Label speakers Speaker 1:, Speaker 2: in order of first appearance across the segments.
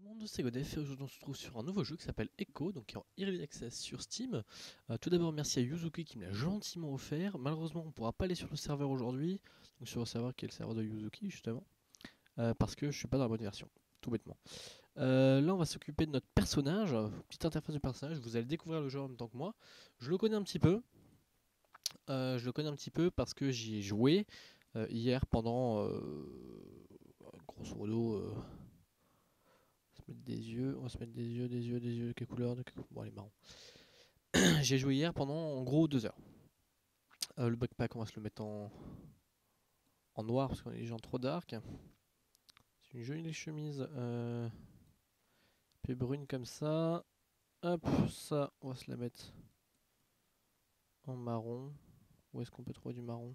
Speaker 1: monde, c'est Godef et aujourd'hui on se trouve sur un nouveau jeu qui s'appelle Echo, donc qui est en Early Access sur Steam. Tout d'abord merci à Yuzuki qui me l'a gentiment offert. Malheureusement on ne pourra pas aller sur le serveur aujourd'hui, donc sur le serveur qui est le serveur de Yuzuki justement, parce que je suis pas dans la bonne version, tout bêtement. Là on va s'occuper de notre personnage, petite interface du personnage, vous allez découvrir le jeu en même temps que moi. Je le connais un petit peu, parce que j'y ai joué hier pendant, grosso modo... on va se mettre des yeux, quelle couleur, bon elle est marron. J'ai joué hier pendant en gros 2 heures. Le backpack on va se le mettre en noir parce qu'on est des gens trop dark. C'est une jolie chemise peu brune comme ça. Hop, ça on va se la mettre en marron. Où est-ce qu'on peut trouver du marron?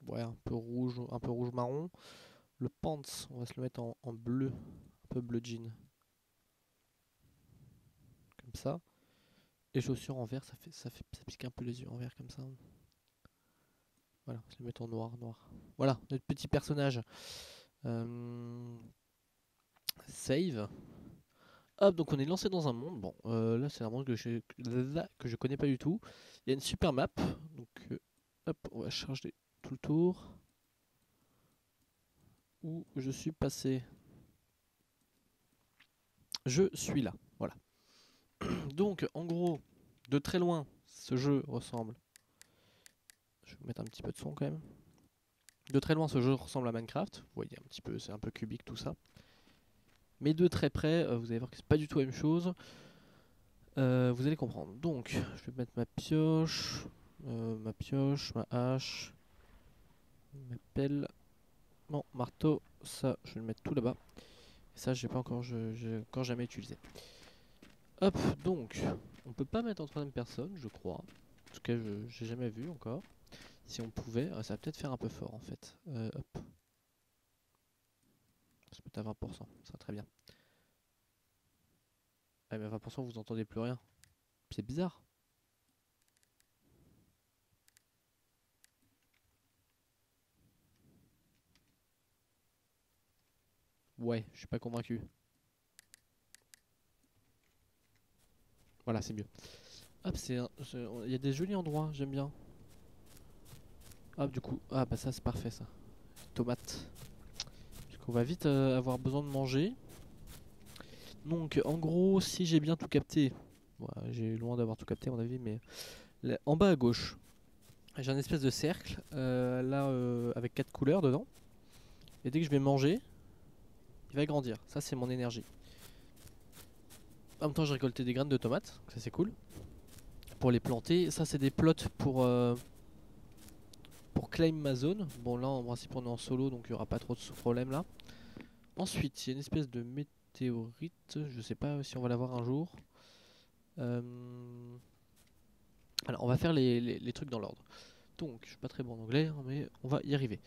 Speaker 1: Ouais, un peu rouge marron. Le pants on va se le mettre en bleu, un peu bleu jean. Comme ça. Les chaussures en vert, ça pique un peu les yeux en vert comme ça. Voilà, je vais le mettre en noir. Voilà, notre petit personnage. Save. Hop, donc on est lancé dans un monde. Bon, là c'est un monde que je connais pas du tout. Il y a une super map. Donc, hop, on va charger tout le tour. Où je suis passé. Je suis là, voilà. Donc, en gros, de très loin, ce jeu ressemble. Je vais mettre un petit peu de son quand même. De très loin, ce jeu ressemble à Minecraft. Vous voyez un petit peu, c'est un peu cubique tout ça. Mais de très près, vous allez voir que c'est pas du tout la même chose. Vous allez comprendre. Donc, je vais mettre ma pioche, ma hache, ma pelle, mon marteau. Ça, je vais le mettre tout là-bas. Et ça, j'ai pas encore, j'ai encore jamais utilisé. Hop, donc, on peut pas mettre en troisième personne, je crois. En tout cas, j'ai jamais vu encore. Si on pouvait, ça va peut-être faire un peu fort en fait. Hop, on va se mettre à 20%, ça sera très bien. Ah, mais à 20%, vous entendez plus rien. C'est bizarre. Ouais, je suis pas convaincu. Voilà, c'est mieux. Hop, il y a des jolis endroits, j'aime bien. Hop, du coup, ah bah ça c'est parfait ça. Tomate. Parce qu'on va vite avoir besoin de manger. Donc en gros, si j'ai bien tout capté, voilà, j'ai loin d'avoir tout capté à mon avis, mais là, en bas à gauche, j'ai un espèce de cercle là avec 4 couleurs dedans. Et dès que je vais manger, il va grandir. Ça c'est mon énergie. En même temps, j'ai récolté des graines de tomates, ça c'est cool. Pour les planter, ça c'est des plots pour claim ma zone. Bon là en principe on est en solo donc il n'y aura pas trop de problème là. Ensuite il y a une espèce de météorite, je sais pas si on va l'avoir un jour. Alors on va faire les trucs dans l'ordre. Donc je suis pas très bon en anglais hein, mais on va y arriver.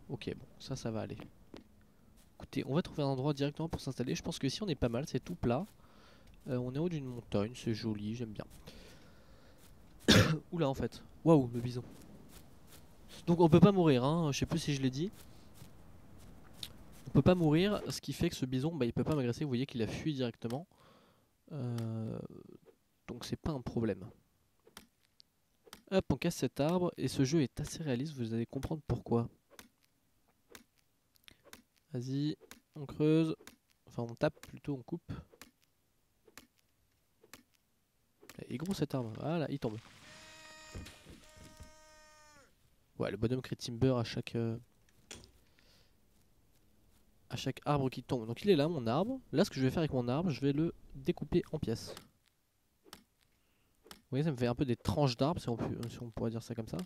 Speaker 1: Ok bon ça va aller. Écoutez on va trouver un endroit directement pour s'installer. Je pense que si on est pas mal, c'est tout plat. On est en haut d'une montagne, c'est joli, j'aime bien. Oula en fait, waouh le bison. Donc on peut pas mourir hein, je sais plus si je l'ai dit. On peut pas mourir, ce qui fait que ce bison bah, il peut pas m'agresser, vous voyez qu'il a fui directement. Donc c'est pas un problème. Hop, on casse cet arbre et ce jeu est assez réaliste, vous allez comprendre pourquoi. Vas-y, on creuse. Enfin on tape plutôt, on coupe. Il est gros cet arbre, voilà, il tombe. Ouais, le bonhomme crée Timber à chaque arbre qui tombe. Donc il est là, mon arbre. Là, ce que je vais faire avec mon arbre, je vais le découper en pièces. Vous voyez, ça me fait un peu des tranches d'arbres, si on pourrait dire ça comme ça.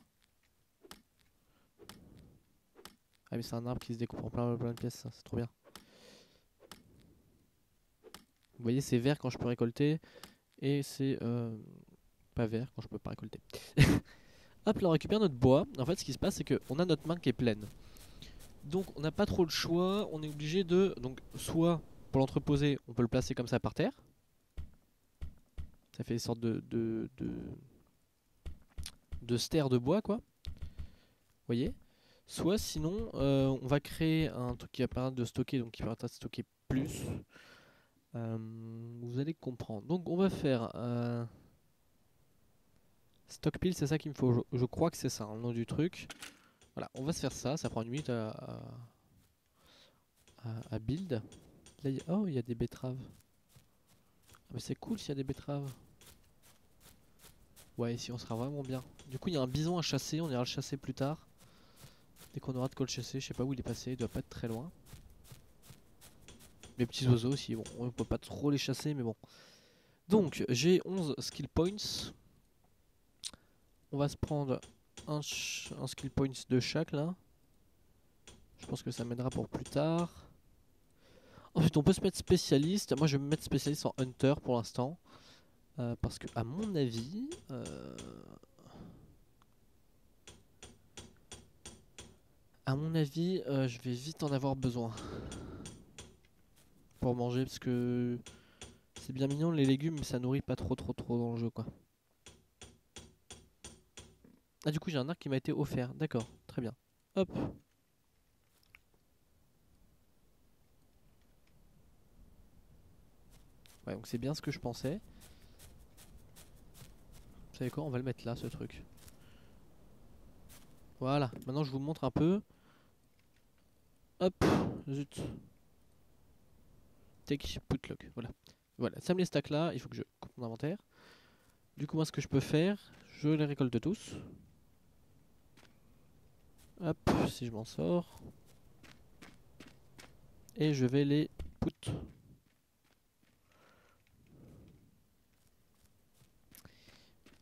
Speaker 1: Ah mais c'est un arbre qui se découpe en plein de pièces, ça, c'est trop bien. Vous voyez, c'est vert quand je peux récolter. Et c'est pas vert quand je peux pas récolter. Hop, là on récupère notre bois. En fait, ce qui se passe, c'est qu'on a notre main qui est pleine. Donc on n'a pas trop le choix. On est obligé de... Donc soit, pour l'entreposer, on peut le placer comme ça par terre. Ça fait une sorte de stère de bois, quoi. Vous voyez. Soit sinon, on va créer un truc qui va permettre de stocker, donc qui permettra de stocker plus. Vous allez comprendre. Donc on va faire stockpile, c'est ça qu'il me faut. Je crois que c'est ça, le nom du truc. Voilà, on va se faire ça. Ça prend une minute à build. Là, oh, il y a des betteraves. Ah, mais c'est cool s'il y a des betteraves. Ouais, ici on sera vraiment bien. Du coup, il y a un bison à chasser. On ira le chasser plus tard. Dès qu'on aura de quoi le chasser. Je sais pas où il est passé. Il doit pas être très loin. Les petits oiseaux aussi. Bon, on peut pas trop les chasser, mais bon. Donc, j'ai 11 skill points. On va se prendre un skill points de chaque là. Je pense que ça m'aidera pour plus tard. Ensuite, on peut se mettre spécialiste. Moi, je vais me mettre spécialiste en hunter pour l'instant. Parce que, à mon avis. Je vais vite en avoir besoin. Pour manger, parce que. C'est bien mignon les légumes, mais ça nourrit pas trop dans le jeu, quoi. Ah, du coup, j'ai un arc qui m'a été offert. D'accord, très bien. Hop. Ouais, donc c'est bien ce que je pensais. Vous savez quoi, on va le mettre là, ce truc. Voilà, maintenant je vous montre un peu. Hop, zut. Take, put, lock, voilà. Voilà, ça me les stacks là, il faut que je coupe mon inventaire. Du coup, moi, ce que je peux faire, je les récolte tous. Hop, si je m'en sors. Et je vais les put.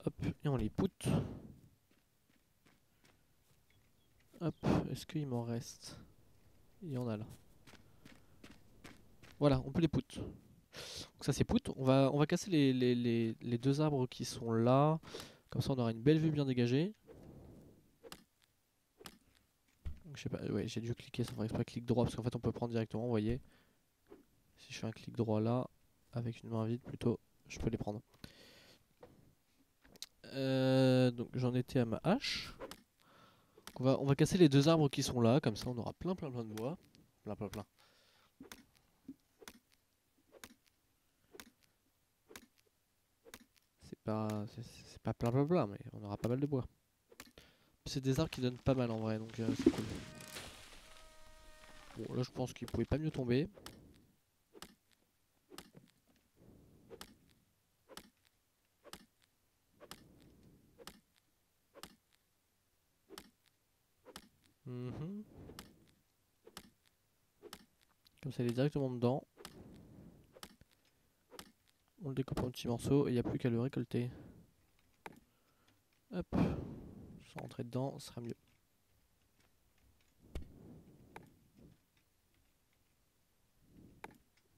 Speaker 1: Hop, et on les put. Hop, est-ce qu'il m'en reste? Il y en a là. Voilà, on peut les put. Donc ça c'est put. On va casser les deux arbres qui sont là. Comme ça on aura une belle vue bien dégagée. Donc, je sais pas, ouais, j'ai dû cliquer sans faire exprès, clic droit parce qu'en fait on peut prendre directement, vous voyez. Si je fais un clic droit là, avec une main vide plutôt, je peux les prendre. Donc j'en étais à ma hache. On va casser les deux arbres qui sont là, comme ça on aura plein de bois. Plein. C'est pas plein, mais on aura pas mal de bois. C'est des arbres qui donnent pas mal en vrai, donc c'est cool. Bon, là je pense qu'il pouvait pas mieux tomber. Comme ça il est directement dedans. On le découpe en petits morceaux et il n'y a plus qu'à le récolter. Hop, sans rentrer dedans, ce sera mieux.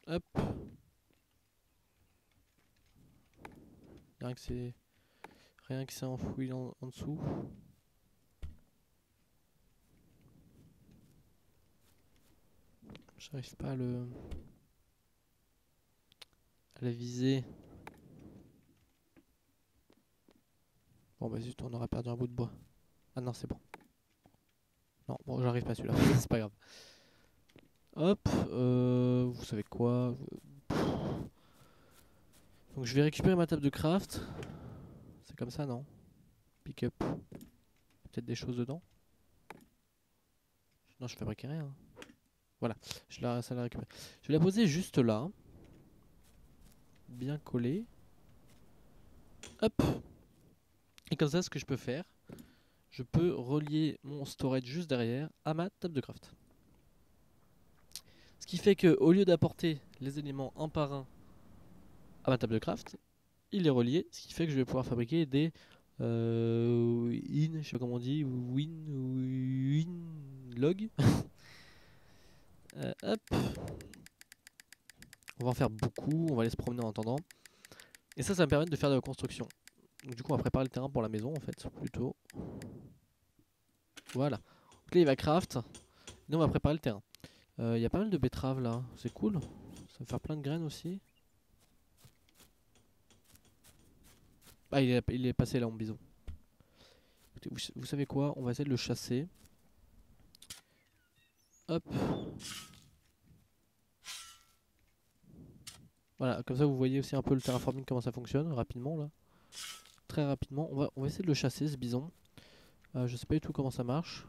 Speaker 1: Hop. Rien que c'est enfoui en dessous. J'arrive pas à la viser. Bon bah zut, on aura perdu un bout de bois. Ah non, c'est bon. Non, bon, j'arrive pas celui-là, c'est pas grave. Hop, vous savez quoi? Donc je vais récupérer ma table de craft. C'est comme ça, non? Pick up. Peut-être des choses dedans? Non, je fabriquerai rien. Voilà, ça la récupère. Je vais la poser juste là. Bien collée. Hop. Et comme ça, ce que je peux faire, je peux relier mon storage juste derrière à ma table de craft. Ce qui fait que au lieu d'apporter les éléments un par un à ma table de craft, il est relié, ce qui fait que je vais pouvoir fabriquer des je sais pas comment on dit, win log. Hop. On va en faire beaucoup, on va aller se promener en attendant. Et ça me permet de faire de la construction. Donc du coup on va préparer le terrain pour la maison en fait, plutôt. Voilà. Donc là il va craft. Nous on va préparer le terrain. Il y a pas mal de betteraves là, c'est cool. Ça va faire plein de graines aussi. Ah il est passé là mon bison. Écoutez, vous savez quoi, on va essayer de le chasser. Hop. Voilà, comme ça vous voyez aussi un peu le terraforming, comment ça fonctionne, rapidement là. Très rapidement. On va essayer de le chasser ce bison. Je sais pas du tout comment ça marche.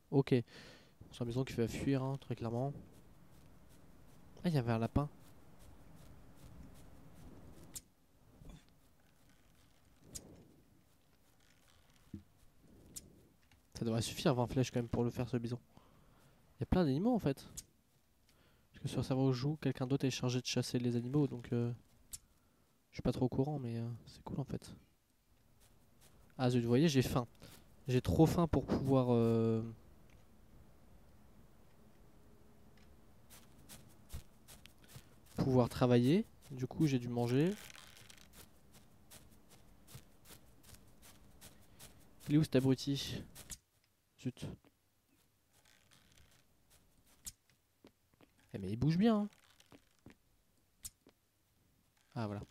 Speaker 1: Ok. C'est un bison qui fait fuir, hein, très clairement. Ah, il y avait un lapin. Ça devrait suffire 20 flèches quand même pour le faire ce bison. Il y a plein d'animaux en fait. Parce que sur le serveur où je joue, quelqu'un d'autre est chargé de chasser les animaux, donc je suis pas trop au courant, mais c'est cool en fait. Ah zut, vous voyez, j'ai faim. J'ai trop faim pour pouvoir travailler. Du coup, j'ai dû manger. Il est où cet abruti? Zut. Eh mais il bouge bien, hein. Ah voilà.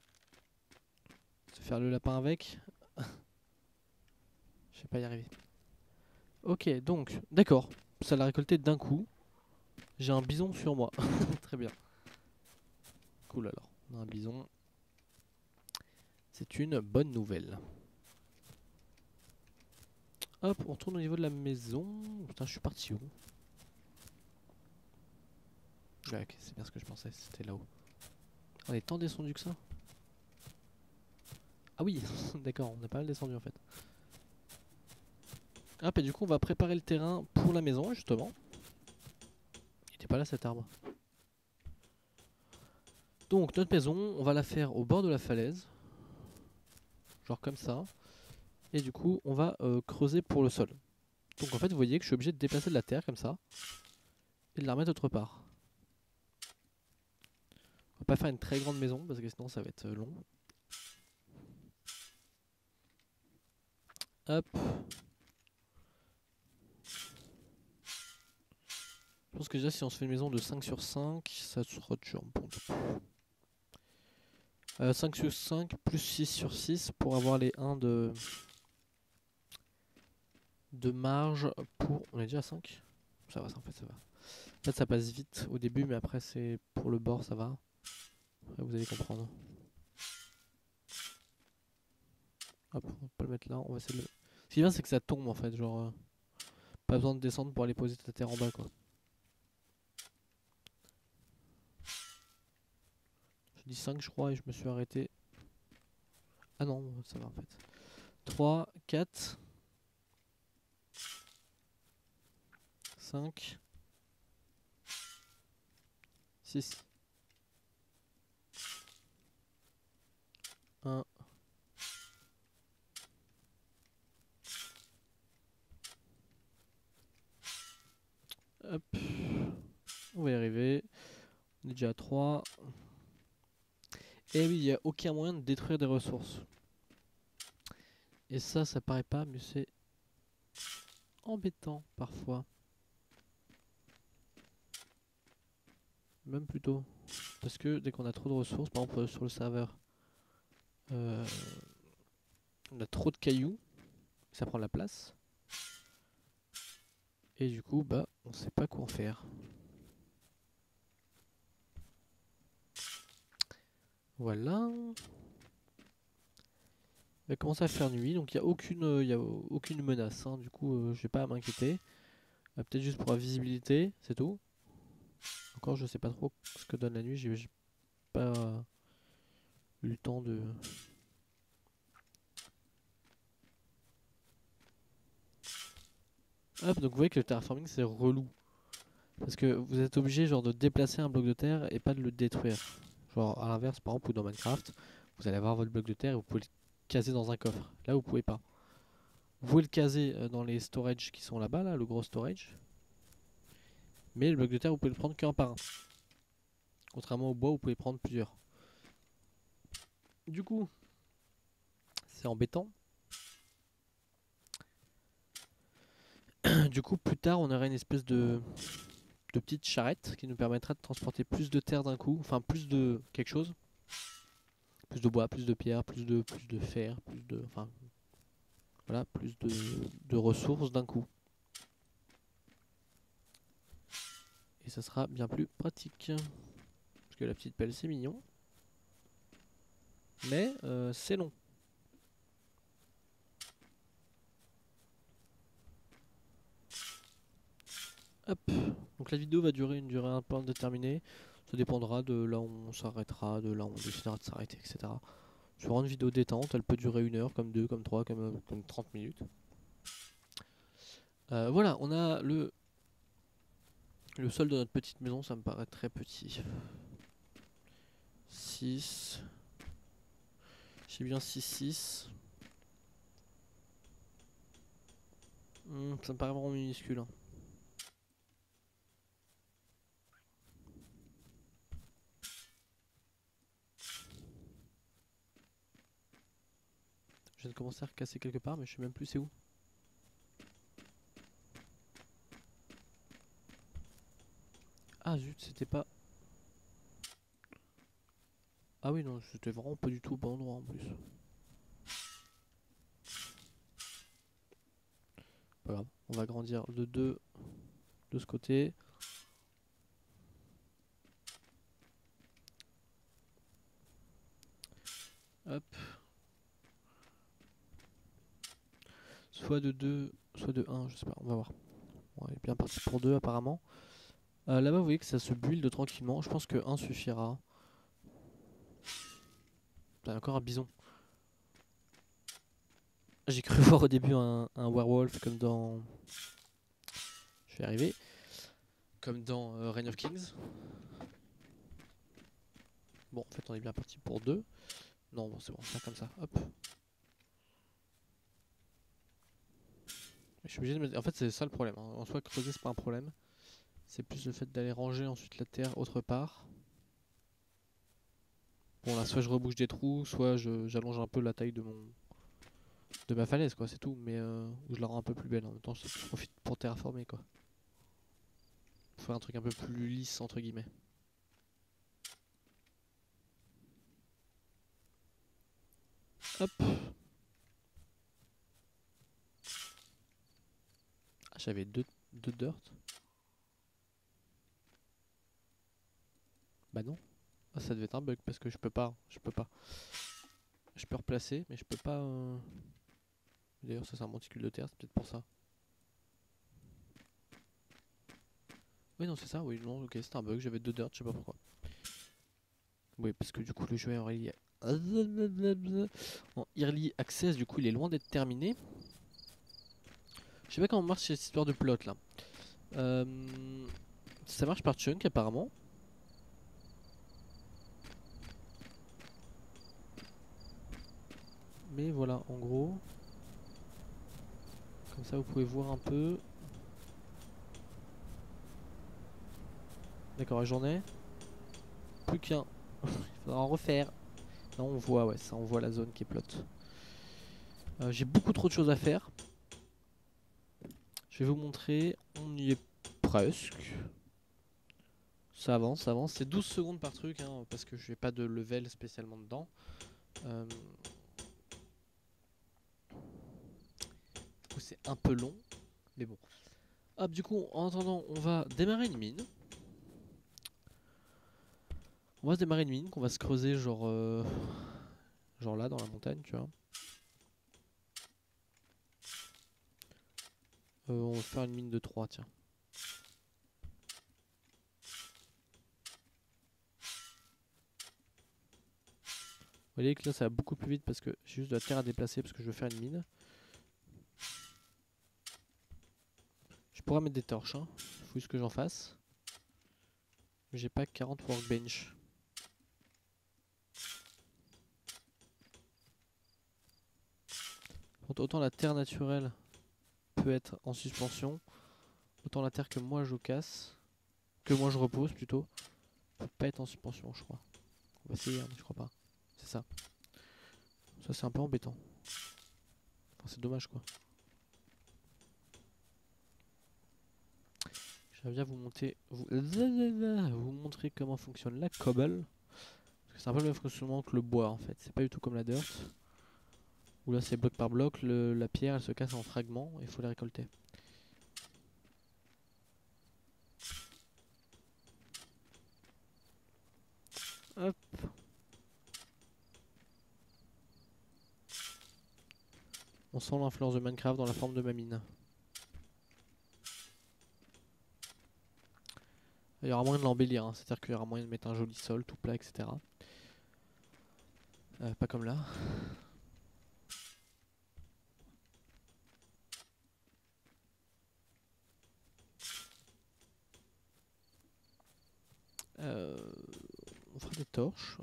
Speaker 1: Se faire le lapin avec. Je vais pas y arriver. Ok, donc, d'accord. Ça l'a récolté d'un coup. J'ai un bison sur moi. Très bien. Cool alors. On a un bison. C'est une bonne nouvelle. Hop, on retourne au niveau de la maison. Putain, je suis parti où? Ouais, ok, c'est bien ce que je pensais. C'était là-haut. On est tant descendu que ça? Ah oui, d'accord, on est pas mal descendu en fait. Hop, et du coup, on va préparer le terrain pour la maison, justement. Il était pas là cet arbre. Donc, notre maison, on va la faire au bord de la falaise. Genre comme ça. Et du coup, on va creuser pour le sol. Donc en fait, vous voyez que je suis obligé de déplacer de la terre comme ça. Et de la remettre autre part. On va pas faire une très grande maison, parce que sinon ça va être long. Hop. Je pense que déjà si on se fait une maison de 5 sur 5, ça sera dur. Bon. 5 sur 5 plus 6 sur 6 pour avoir les 1 de marge pour... On est déjà à 5? Ça va, ça, en fait ça va. En fait ça passe vite au début, mais après c'est pour le bord ça va. Après vous allez comprendre. Hop, on va pas le mettre là, on va essayer de le... Ce qui est bien c'est que ça tombe en fait, genre... pas besoin de descendre pour aller poser ta terre en bas quoi. J'ai dit 5 je crois et je me suis arrêté. Ah non, ça va en fait. 3, 4, 5, 6, 1. Hop. On va y arriver. On est déjà à 3. Et oui, il n'y a aucun moyen de détruire des ressources. Et ça paraît pas, mais c'est embêtant parfois. Même plutôt. Parce que dès qu'on a trop de ressources, par exemple sur le serveur, on a trop de cailloux, ça prend la place. Et du coup, bah, on sait pas quoi en faire. Voilà. Il va commencer à faire nuit, donc il n'y a aucune menace. Hein. Du coup, je vais pas à m'inquiéter. Peut-être juste pour la visibilité, c'est tout. Encore, je sais pas trop ce que donne la nuit. J'ai pas eu le temps de... Hop, donc vous voyez que le terraforming c'est relou. Parce que vous êtes obligé genre de déplacer un bloc de terre et pas de le détruire. Genre à l'inverse, par exemple, ou dans Minecraft, vous allez avoir votre bloc de terre et vous pouvez le caser dans un coffre. Là, vous pouvez pas. Vous pouvez le caser dans les storages qui sont là-bas, là, le gros storage. Mais le bloc de terre, vous pouvez le prendre qu'un par un. Contrairement au bois, vous pouvez prendre plusieurs. Du coup, c'est embêtant. Du coup, plus tard, on aurait une espèce de petite charrette qui nous permettra de transporter plus de terre d'un coup, enfin plus de quelque chose. Plus de bois, plus de pierre, plus de fer, plus de... Enfin, voilà, plus de ressources d'un coup. Et ça sera bien plus pratique. Parce que la petite pelle, c'est mignon. Mais c'est long. Hop. Donc la vidéo va durer une durée un peu indéterminée. Ça dépendra de là où on s'arrêtera, de là où on décidera de s'arrêter, etc. Sur une vidéo détente, elle peut durer 1 heure, comme 2, comme 3, comme 30 minutes. Voilà, on a le sol de notre petite maison, ça me paraît très petit. 6. J'ai bien 6, 6. Ça me paraît vraiment minuscule. Hein. Je viens de commencer à recasser quelque part, mais je sais même plus c'est où. Ah zut, c'était pas... Ah oui, non, c'était vraiment pas du tout au bon endroit en plus. Pas grave, on va grandir de 2 de ce côté. Hop. Soit de 2, soit de 1, je sais pas, on va voir. On est bien parti pour 2 apparemment. Là-bas, vous voyez que ça se build tranquillement. Je pense que 1 suffira. Putain, encore un bison. J'ai cru voir au début un werewolf comme dans... Je vais y arriver. Comme dans Reign of Kings. Bon, en fait, on est bien parti pour 2. Non, bon, c'est bon, faire comme ça. Hop. Je suis obligé de me... En fait, c'est ça le problème. Hein. En soi, creuser, c'est pas un problème. C'est plus le fait d'aller ranger ensuite la terre autre part. Bon, là, soit je rebouche des trous, soit j'allonge un peu la taille de ma falaise, quoi, c'est tout. Mais ou je la rends un peu plus belle. En même temps, je profite pour terraformer, quoi. Pour faire un truc un peu plus lisse, entre guillemets. Hop. Ah, j'avais deux dirt. Bah non. Ah, ça devait être un bug parce que je peux pas. Je peux pas. Je peux replacer, mais je peux pas. D'ailleurs, ça c'est un monticule de terre, c'est peut-être pour ça. Oui, non, c'est ça. Oui, non, ok, c'est un bug. J'avais 2 dirt, je sais pas pourquoi. Oui, parce que du coup, le jeu est en early access, du coup, il est loin d'être terminé. Je sais pas comment marche cette histoire de plot là. Ça marche par chunk apparemment. Mais voilà, en gros. Comme ça, vous pouvez voir un peu. D'accord, la journée. Plus qu'un. Il faudra en refaire. Là, on voit, ouais, ça, on voit la zone qui est plot. J'ai beaucoup trop de choses à faire. Je vais vous montrer. On y est presque. Ça avance, ça avance. C'est 12 secondes par truc, hein, parce que je n'ai pas de level spécialement dedans. Du coup, c'est un peu long. Mais bon. Hop, du coup, en attendant, on va démarrer une mine. On va se démarrer une mine qu'on va se creuser genre genre là dans la montagne, tu vois. On va faire une mine de 3, tiens. Vous voyez que là ça va beaucoup plus vite parce que j'ai juste de la terre à déplacer parce que je veux faire une mine. Je pourrais mettre des torches, hein. Faut juste que j'en fasse. Mais j'ai pas 40 workbench. Autant la terre naturelle peut être en suspension, autant la terre que moi je casse, que moi je repose plutôt, peut pas être en suspension, je crois. On va essayer, hein, mais je crois pas. C'est ça. Ça c'est un peu embêtant. Enfin, c'est dommage quoi. J'aimerais bien vous montrer comment fonctionne la cobble. Parce que C'est un peu le même fonctionnement que le bois en fait. C'est pas du tout comme la dirt. Où là c'est bloc par bloc, la pierre elle se casse en fragments et il faut les récolter. Hop. On sent l'influence de Minecraft dans la forme de ma mine. Il y aura moyen de l'embellir, hein. C'est-à-dire qu'il y aura moyen de mettre un joli sol tout plat, etc. Pas comme là. On fera des torches.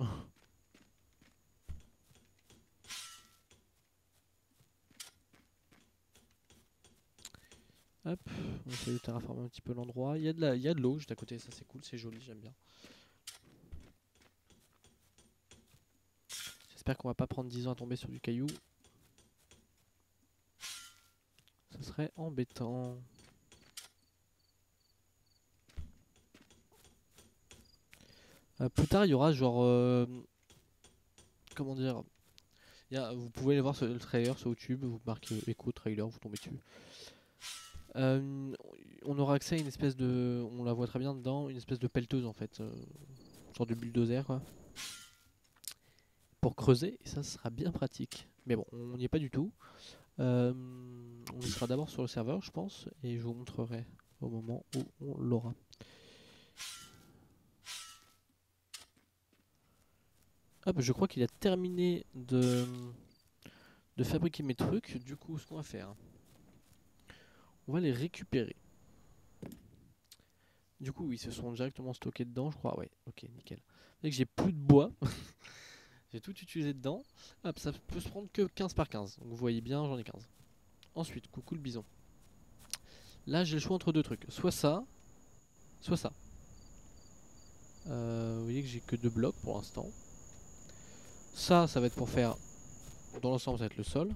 Speaker 1: Hop, on essaie de terraformer un petit peu l'endroit. Il y a de l'eau juste à côté, ça c'est cool, c'est joli, j'aime bien. J'espère qu'on va pas prendre 10 ans à tomber sur du caillou. Ce serait embêtant. Plus tard, il y aura genre... comment dire, vous pouvez aller voir le trailer sur YouTube, vous marquez Echo Trailer, vous tombez dessus. On aura accès à une espèce de... On la voit très bien dedans, une espèce de pelleteuse en fait. Une sorte de bulldozer quoi. Pour creuser, et ça sera bien pratique. Mais bon, on n'y est pas du tout. On y sera d'abord sur le serveur je pense, et je vous montrerai au moment où on l'aura. Hop, je crois qu'il a terminé de fabriquer mes trucs. Du coup, ce qu'on va faire, on va les récupérer. Du coup, ils se sont directement stockés dedans, je crois. Ouais, ok, nickel. Dès que j'ai plus de bois, j'ai tout utilisé dedans. Hop, ça peut se prendre que 15 par 15. Donc vous voyez bien, j'en ai 15. Ensuite, coucou le bison. Là, j'ai le choix entre deux trucs. Soit ça, soit ça. Vous voyez que j'ai que 2 blocs pour l'instant. Ça va être pour faire... Dans l'ensemble, ça va être le sol.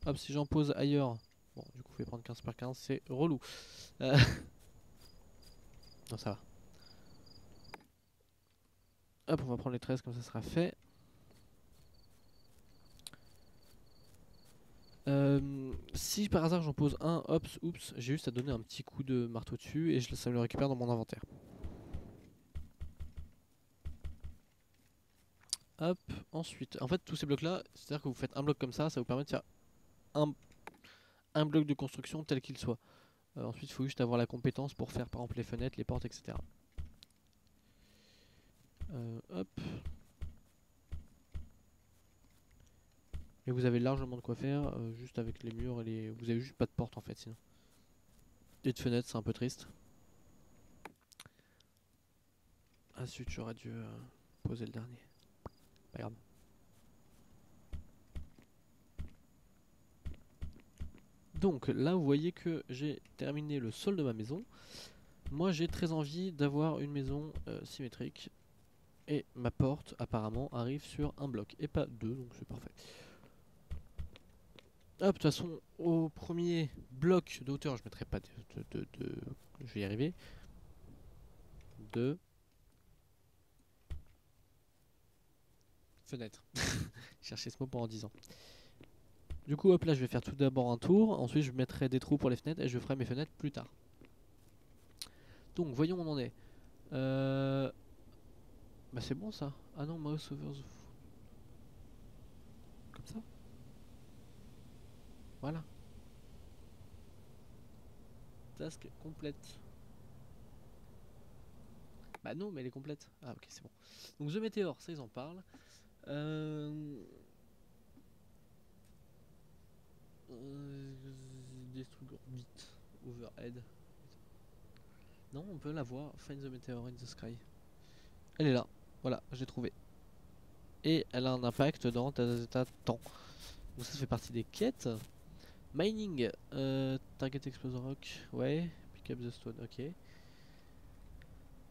Speaker 1: Hop, si j'en pose ailleurs... Bon, du coup, je vais prendre 15 par 15, c'est relou. Non, ça va. Hop, on va prendre les 13, comme ça sera fait. Si par hasard j'en pose un, oups, j'ai juste à donner un petit coup de marteau dessus et ça me le récupère dans mon inventaire. Hop, ensuite, en fait tous ces blocs là, c'est-à-dire que vous faites un bloc comme ça vous permet de faire un bloc de construction tel qu'il soit. Ensuite il faut juste avoir la compétence pour faire par exemple les fenêtres, les portes, etc. Hop. Et vous avez largement de quoi faire, juste avec les murs et les... Vous avez juste pas de porte en fait sinon. Et de fenêtres, c'est un peu triste. Ah zut, j'aurais dû poser le dernier. Pas grave. Donc là vous voyez que j'ai terminé le sol de ma maison. Moi j'ai très envie d'avoir une maison symétrique. Et ma porte apparemment arrive sur un bloc et pas deux, donc c'est parfait. Hop, de toute façon au premier bloc de hauteur je mettrai pas je vais y arriver. 2 fenêtres. Chercher ce mot pendant 10 ans. Du coup hop là je vais faire tout d'abord un tour, ensuite je mettrai des trous pour les fenêtres et je ferai mes fenêtres plus tard. Donc voyons où on en est. Bah c'est bon ça. Ah non, mouse over the... Comme ça. Voilà. Task complète. Bah non mais elle est complète. Ah ok c'est bon. Donc The Meteor, ça ils en parlent. Destruct Orbit Overhead. Non, on peut la voir. Find the meteor in the sky. Elle est là. Voilà, j'ai trouvé. Et elle a un impact dans ta temps. Donc ça fait partie des quêtes. Mining. Target explode rock. Ouais. Pick up the stone. Ok.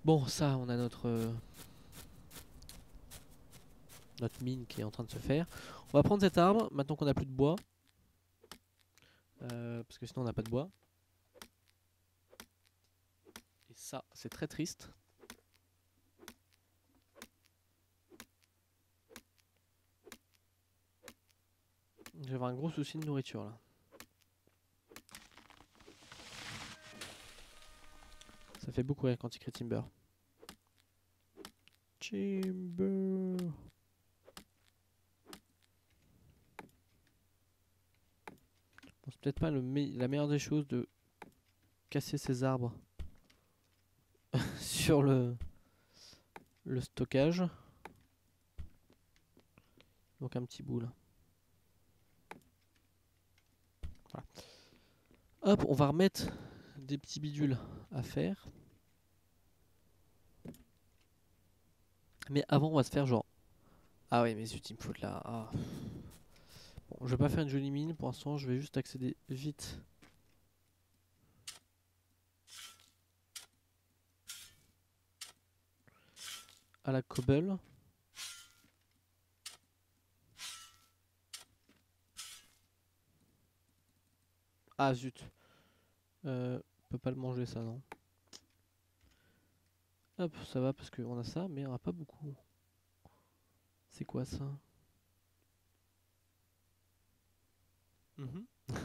Speaker 1: Bon, ça, on a notre mine qui est en train de se faire. On va prendre cet arbre maintenant qu'on a plus de bois. Parce que sinon on n'a pas de bois. Et ça, c'est très triste. Je vais avoir un gros souci de nourriture là. Ça fait beaucoup rire quand il crée Timber. Timber. Bon, c'est peut-être pas la meilleure des choses de casser ces arbres sur le stockage. Donc un petit bout là. Voilà. Hop, on va remettre des petits bidules à faire. Mais avant, on va se faire genre... Ah ouais, mais zut, il me faut de là. Ah. Bon, je vais pas faire une jolie mine pour l'instant, je vais juste accéder vite. À la cobble. Ah zut. On peut pas le manger ça, non? Hop, ça va parce qu'on a ça, mais on a pas beaucoup. C'est quoi ça?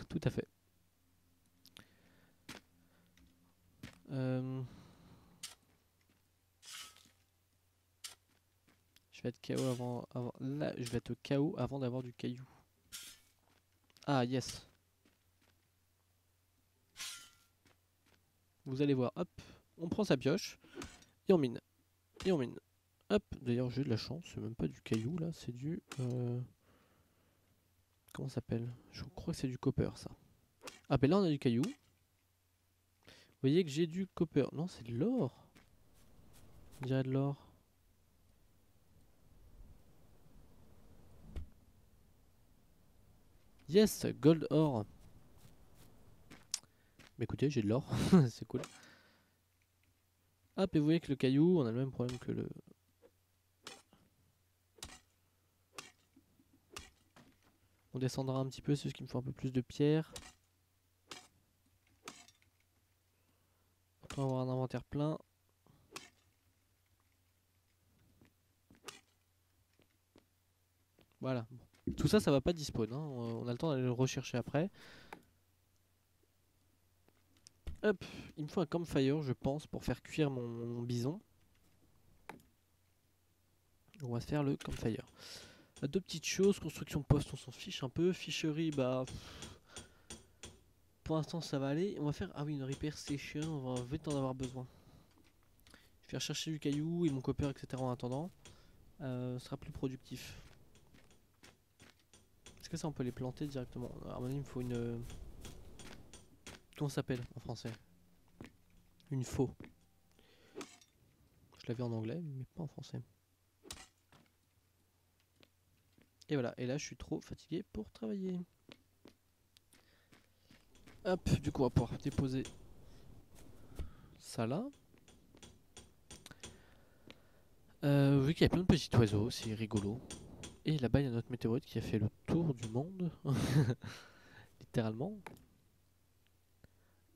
Speaker 1: Tout à fait. Je vais être KO avant... Là, je vais être KO avant d'avoir du caillou. Ah, yes. Vous allez voir, hop, on prend sa pioche et on mine. Et on mine. Hop, d'ailleurs j'ai de la chance, c'est même pas du caillou là, c'est du... comment ça s'appelle? Je crois que c'est du copper ça. Ah ben là on a du caillou. Vous voyez que j'ai du copper. Non, c'est de l'or. On dirait de l'or. Yes, gold or. Mais écoutez, j'ai de l'or, c'est cool. Hop, et vous voyez que le caillou, on a le même problème que le... On descendra un petit peu, c'est ce qui me faut un peu plus de pierre. Pour avoir un inventaire plein. Voilà. Tout ça, ça va pas dispawn, hein. On a le temps d'aller le rechercher après. Hop, il me faut un campfire, je pense, pour faire cuire mon bison. On va se faire le campfire. Deux petites choses, construction de poste, on s'en fiche un peu. Ficherie, bah... Pour l'instant, ça va aller. On va faire... Ah oui, une repair station, on va vite en avoir besoin. Je vais faire chercher du caillou et mon copper, etc. en attendant. Ce sera plus productif. Est-ce que ça, on peut les planter directement? À mon avis, il me faut une... Comment ça s'appelle en français? Une faux. Je l'avais en anglais, mais pas en français. Et voilà, et là je suis trop fatigué pour travailler. Hop, du coup on va pouvoir déposer ça là. Vu qu'il y a plein de petits oiseaux, c'est rigolo. Et là-bas il y a notre météorite qui a fait le tour du monde. Littéralement.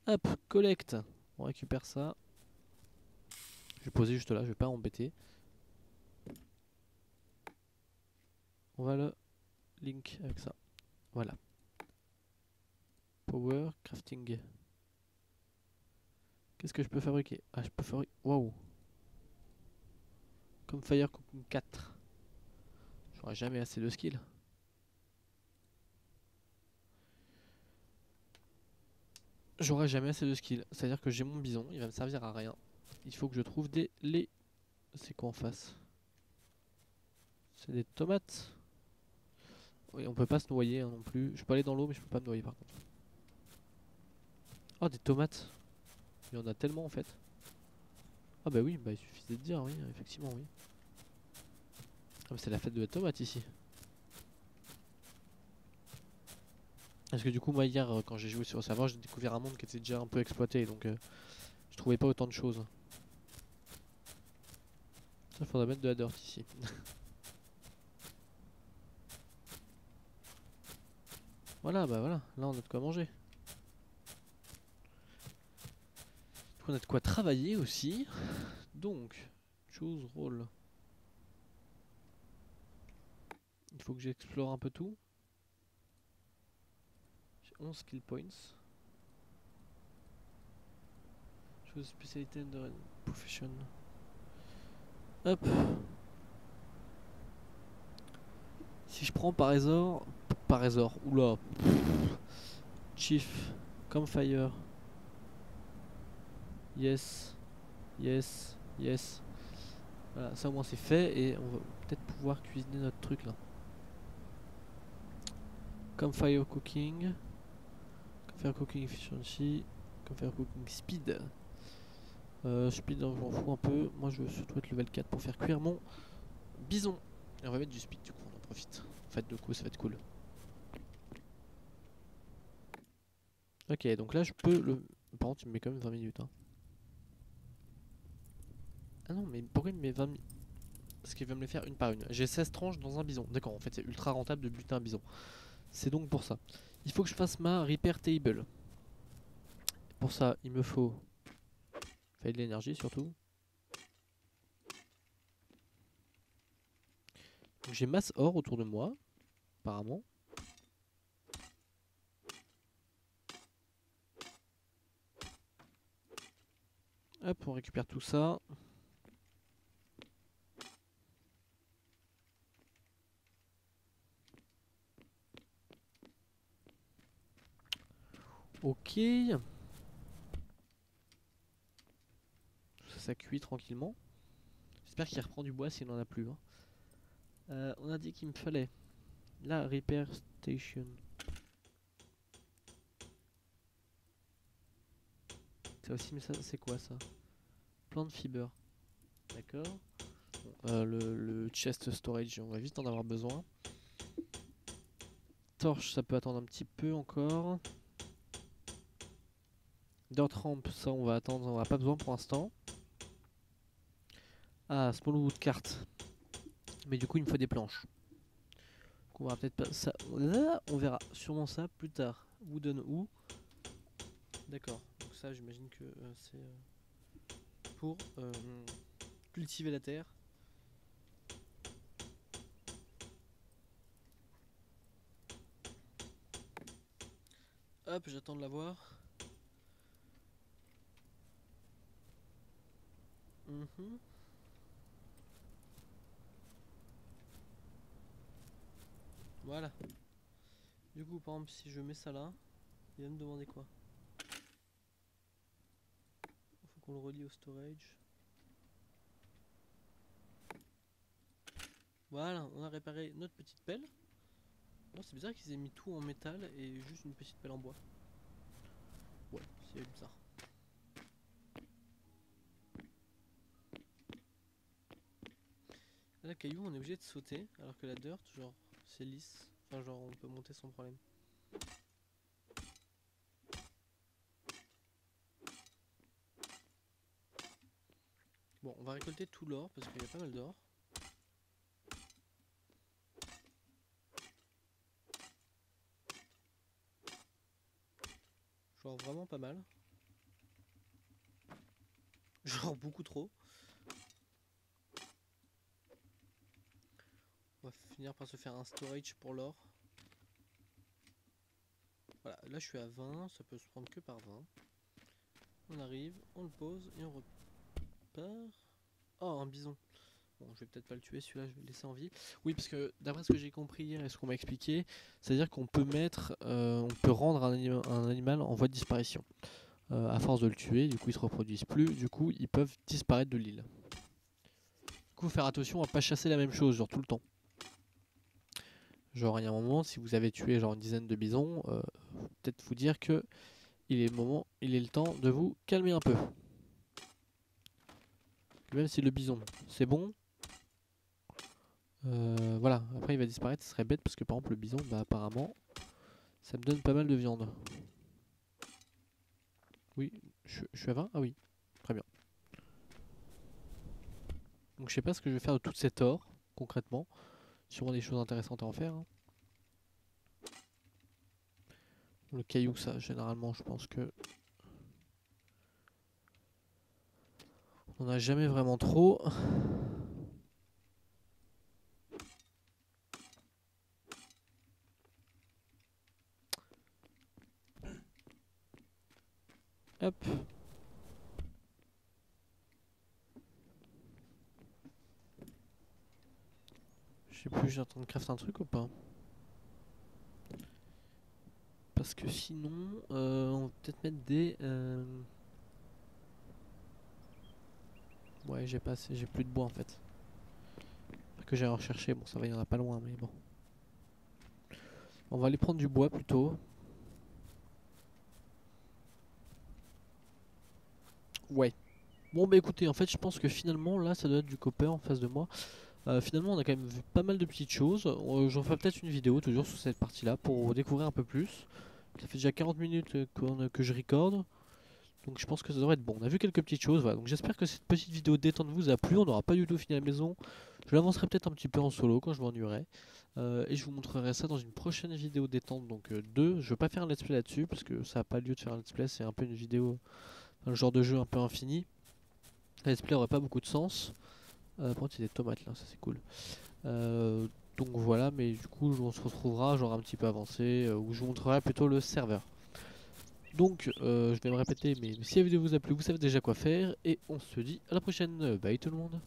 Speaker 1: Hop, collecte. On récupère ça. Je vais poser juste là, je vais pas embêter. On va le link avec ça. Voilà. Power crafting. Qu'est-ce que je peux fabriquer? Ah, je peux fabriquer... Waouh. Comme Fire Cooking 4. J'aurai jamais assez de skill. J'aurai jamais assez de skill. C'est-à-dire que j'ai mon bison, il va me servir à rien. Il faut que je trouve des laits. C'est quoi en face? C'est des tomates. Oui, on peut pas se noyer hein, non plus. Je peux aller dans l'eau, mais je peux pas me noyer par contre. Oh, des tomates. Il y en a tellement en fait. Ah bah oui, bah il suffisait de dire, oui, effectivement, oui. Ah, c'est la fête de la tomate ici. Parce que du coup, moi hier, quand j'ai joué sur le serveur, j'ai découvert un monde qui était déjà un peu exploité, donc je trouvais pas autant de choses. Ça, faudrait mettre de la dirt ici. Voilà, bah voilà, là on a de quoi manger. On a de quoi travailler aussi. Donc, choose rôle. Il faut que j'explore un peu tout. 11 skill points. Chose spécialité under profession. Hop. Si je prends par hasard, oula. Chief, Campfire. Yes, yes, yes. Voilà, ça au moins c'est fait et on va peut-être pouvoir cuisiner notre truc là. Campfire cooking. Campfire cooking efficiency. Campfire cooking speed. Speed, je m'en fous un peu. Moi je veux surtout être level 4 pour faire cuire mon bison. Et on va mettre du speed du coup, on en profite. Faites de coup, ça va être cool. Ok, donc là je peux le. Par contre, il me met quand même 20 minutes. Hein. Ah non, mais pourquoi il me met 20 minutes? Parce qu'il va me les faire une par une. J'ai 16 tranches dans un bison. D'accord, en fait c'est ultra rentable de buter un bison. C'est donc pour ça. Il faut que je fasse ma repair table. Pour ça, il me faut. Fait de l'énergie surtout. J'ai masse or autour de moi, apparemment. Hop, on récupère tout ça. Ok. Ça cuit tranquillement. J'espère qu'il reprend du bois s'il n'en a plus. Hein. On a dit qu'il me fallait la repair station. Ça aussi, mais ça, c'est quoi ça? Plant fiber. D'accord. Bon, le chest storage, on va vite en avoir besoin. Torche, ça peut attendre un petit peu encore. Dirt ramp, ça on va attendre, on n'a pas besoin pour l'instant. Ah, small wood cart. Mais du coup, il me faut des planches. Donc on verra peut-être pas ça. Là, on verra sûrement ça plus tard. Wooden ou. D'accord. Donc ça, j'imagine que c'est pour cultiver la terre. Hop, j'attends de la voir. Voilà. Du coup, par exemple, si je mets ça là, il va me demander quoi? Il faut qu'on le relie au storage. Voilà, on a réparé notre petite pelle. Bon, c'est bizarre qu'ils aient mis tout en métal et juste une petite pelle en bois. Ouais, c'est bizarre. Là, la caillou, on est obligé de sauter, alors que la dirt, genre, c'est lisse. Enfin, genre, on peut monter sans problème. Bon, on va récolter tout l'or parce qu'il y a pas mal d'or. Genre vraiment pas mal. Genre beaucoup trop. On va finir par se faire un storage pour l'or. Voilà, là je suis à 20, ça peut se prendre que par 20. On arrive, on le pose et on repart. Oh, un bison. Bon, je vais peut-être pas le tuer, celui-là, je vais le laisser en vie. Oui, parce que d'après ce que j'ai compris hier et ce qu'on m'a expliqué, c'est-à-dire qu'on peut mettre, on peut rendre un animal en voie de disparition. À force de le tuer, du coup ils se reproduisent plus, du coup ils peuvent disparaître de l'île. Du coup, faire attention à pas chasser la même chose, genre tout le temps. Genre, il y a un moment, si vous avez tué genre une dizaine de bisons, peut-être vous dire que il est le temps de vous calmer un peu. Même si le bison, c'est bon. Voilà, après il va disparaître, ce serait bête parce que par exemple le bison, bah apparemment, ça me donne pas mal de viande. Oui, je suis à 20? Ah oui, très bien. Donc je sais pas ce que je vais faire de tout cet or, concrètement. Sûrement des choses intéressantes à en faire. Hein. Le caillou, ça, généralement, je pense que on n'a jamais vraiment trop. Hop. Je sais plus, j'ai en train de crafter un truc ou pas? Parce que sinon, on va peut-être mettre des... Ouais, j'ai pas assez, j'ai plus de bois en fait. Que j'ai recherché, bon ça va, il y en a pas loin, mais bon. On va aller prendre du bois plutôt. Ouais. Bon bah écoutez, en fait je pense que finalement là ça doit être du copper en face de moi. Finalement on a quand même vu pas mal de petites choses. J'en ferai peut-être une vidéo toujours sur cette partie là pour découvrir un peu plus. Ça fait déjà 40 minutes que je recorde. Donc je pense que ça devrait être bon. On a vu quelques petites choses, voilà. Donc j'espère que cette petite vidéo détente vous a plu. On n'aura pas du tout fini à la maison. Je l'avancerai peut-être un petit peu en solo quand je m'ennuierai. Et je vous montrerai ça dans une prochaine vidéo détente. Donc 2. Je veux pas faire un let's play là-dessus parce que ça n'a pas lieu de faire un let's play. C'est un peu une vidéo, un genre de jeu un peu infini. Un let's play aurait pas beaucoup de sens. Par contre il y a des tomates là, ça c'est cool. Donc voilà, mais du coup on se retrouvera genre un petit peu avancé où je vous montrerai plutôt le serveur. Donc je vais me répéter, mais si la vidéo vous a plu, vous savez déjà quoi faire et on se dit à la prochaine. Bye tout le monde.